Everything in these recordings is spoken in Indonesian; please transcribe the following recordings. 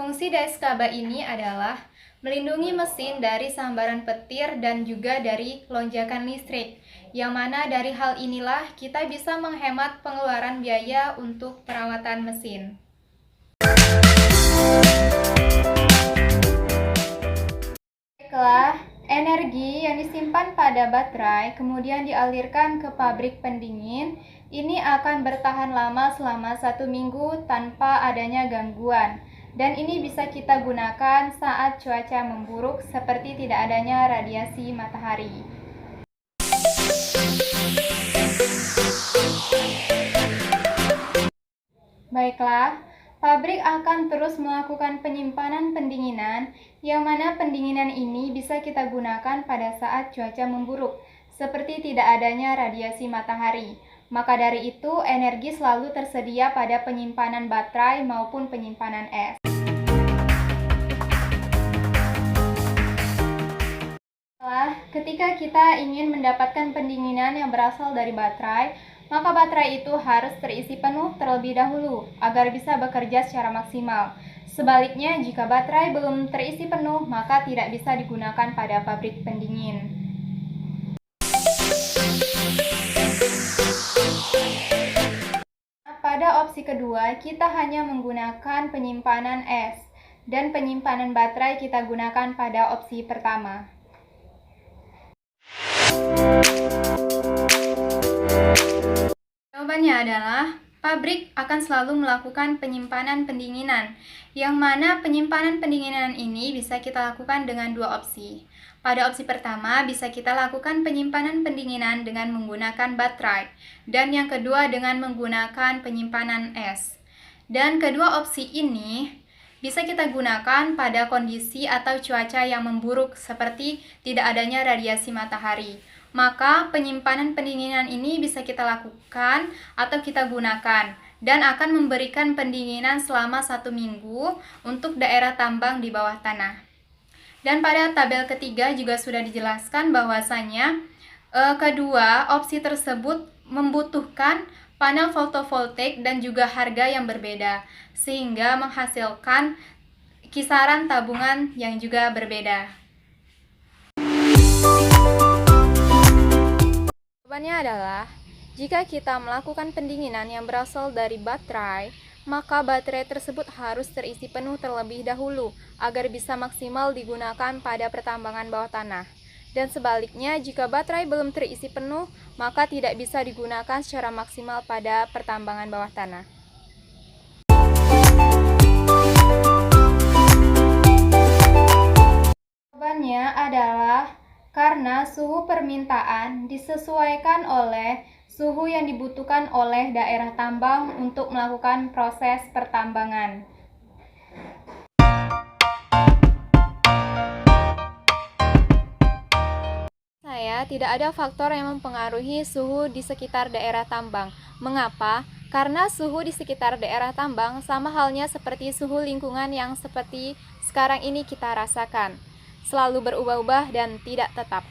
Fungsi dari skaba ini adalah melindungi mesin dari sambaran petir dan juga dari lonjakan listrik, yang mana dari hal inilah kita bisa menghemat pengeluaran biaya untuk perawatan mesin. Baiklah, energi yang disimpan pada baterai kemudian dialirkan ke pabrik pendingin. Ini akan bertahan lama selama 1 minggu tanpa adanya gangguan. Dan ini bisa kita gunakan saat cuaca memburuk seperti tidak adanya radiasi matahari. Baiklah, pabrik akan terus melakukan penyimpanan pendinginan, yang mana pendinginan ini bisa kita gunakan pada saat cuaca memburuk, seperti tidak adanya radiasi matahari. Maka dari itu, energi selalu tersedia pada penyimpanan baterai maupun penyimpanan es. Ketika kita ingin mendapatkan pendinginan yang berasal dari baterai, maka baterai itu harus terisi penuh terlebih dahulu agar bisa bekerja secara maksimal. Sebaliknya, jika baterai belum terisi penuh, maka tidak bisa digunakan pada pabrik pendingin. Pada opsi kedua, kita hanya menggunakan penyimpanan es, dan penyimpanan baterai kita gunakan pada opsi pertama. Jawabannya adalah pabrik akan selalu melakukan penyimpanan pendinginan, yang mana penyimpanan pendinginan ini bisa kita lakukan dengan dua opsi. Pada opsi pertama bisa kita lakukan penyimpanan pendinginan dengan menggunakan baterai, dan yang kedua dengan menggunakan penyimpanan es. Dan kedua opsi ini bisa kita gunakan pada kondisi atau cuaca yang memburuk seperti tidak adanya radiasi matahari. Maka penyimpanan pendinginan ini bisa kita lakukan atau kita gunakan dan akan memberikan pendinginan selama 1 minggu untuk daerah tambang di bawah tanah. Dan pada tabel ketiga juga sudah dijelaskan bahwasanya kedua opsi tersebut membutuhkan panel fotovoltaik dan juga harga yang berbeda, sehingga menghasilkan kisaran tabungan yang juga berbeda. Jawabannya adalah, jika kita melakukan pendinginan yang berasal dari baterai, maka baterai tersebut harus terisi penuh terlebih dahulu agar bisa maksimal digunakan pada pertambangan bawah tanah. Dan sebaliknya, jika baterai belum terisi penuh, maka tidak bisa digunakan secara maksimal pada pertambangan bawah tanah. Jawabannya adalah karena suhu permintaan disesuaikan oleh suhu yang dibutuhkan oleh daerah tambang untuk melakukan proses pertambangan. Tidak ada faktor yang mempengaruhi suhu di sekitar daerah tambang. Mengapa? Karena suhu di sekitar daerah tambang sama halnya seperti suhu lingkungan yang seperti sekarang ini kita rasakan, selalu berubah-ubah dan tidak tetap.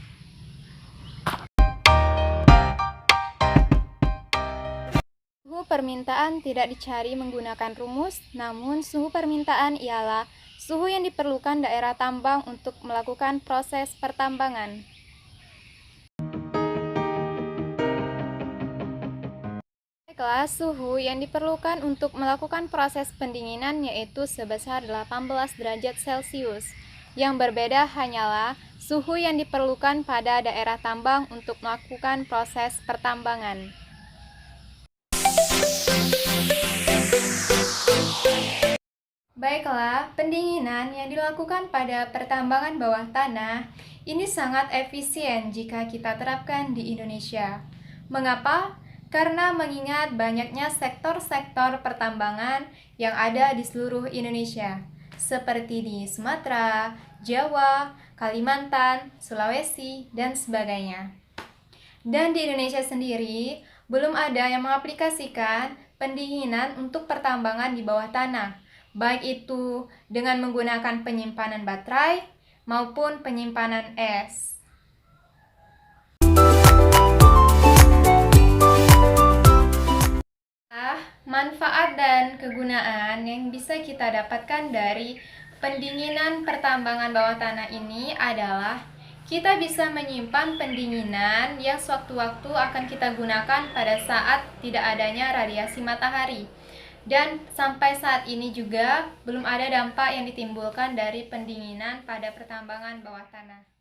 Suhu permintaan tidak dicari menggunakan rumus, namun suhu permintaan ialah suhu yang diperlukan daerah tambang untuk melakukan proses pertambangan. Baiklah, suhu yang diperlukan untuk melakukan proses pendinginan yaitu sebesar 18 derajat Celcius. Yang berbeda hanyalah suhu yang diperlukan pada daerah tambang untuk melakukan proses pertambangan. Baiklah, pendinginan yang dilakukan pada pertambangan bawah tanah ini sangat efisien jika kita terapkan di Indonesia. Mengapa? Karena mengingat banyaknya sektor-sektor pertambangan yang ada di seluruh Indonesia, seperti di Sumatera, Jawa, Kalimantan, Sulawesi, dan sebagainya. Dan di Indonesia sendiri, belum ada yang mengaplikasikan pendinginan untuk pertambangan di bawah tanah, baik itu dengan menggunakan penyimpanan baterai maupun penyimpanan es. Manfaat dan kegunaan yang bisa kita dapatkan dari pendinginan pertambangan bawah tanah ini adalah kita bisa menyimpan pendinginan yang sewaktu-waktu akan kita gunakan pada saat tidak adanya radiasi matahari. Dan sampai saat ini juga belum ada dampak yang ditimbulkan dari pendinginan pada pertambangan bawah tanah.